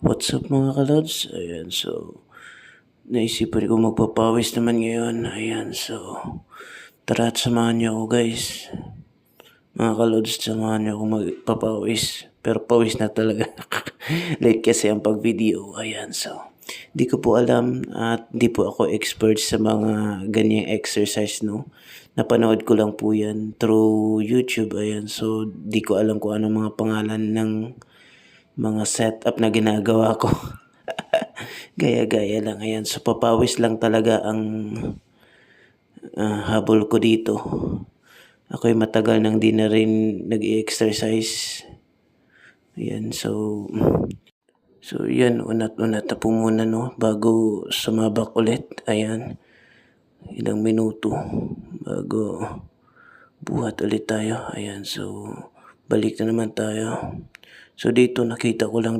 What's up mga kalods? Ayan, so naisipan ko magpapawis naman ngayon. Ayan, so tara at samahan niyo ako guys. Mga kalods, samahan niyo ako magpapawis. Pero pawis na talaga. Late kasi ang pag-video. Ayan, so di ko po alam at di po ako expert sa mga ganyang exercise, no? Napanood ko lang po yan through YouTube. Ayan, so di ko alam kung ano mga pangalan ng mga setup na ginagawa ko. Gaya-gaya lang. Ayan, so papawis lang talaga ang habol ko dito. Ako'y matagal nang di na rin nag-exercise. Ayan, so yan, unat-unat na po muna, no, bago sumabak ulit. Ayan, ilang minuto bago buhat ulit tayo. Ayan, so balik na naman tayo. So dito nakita ko lang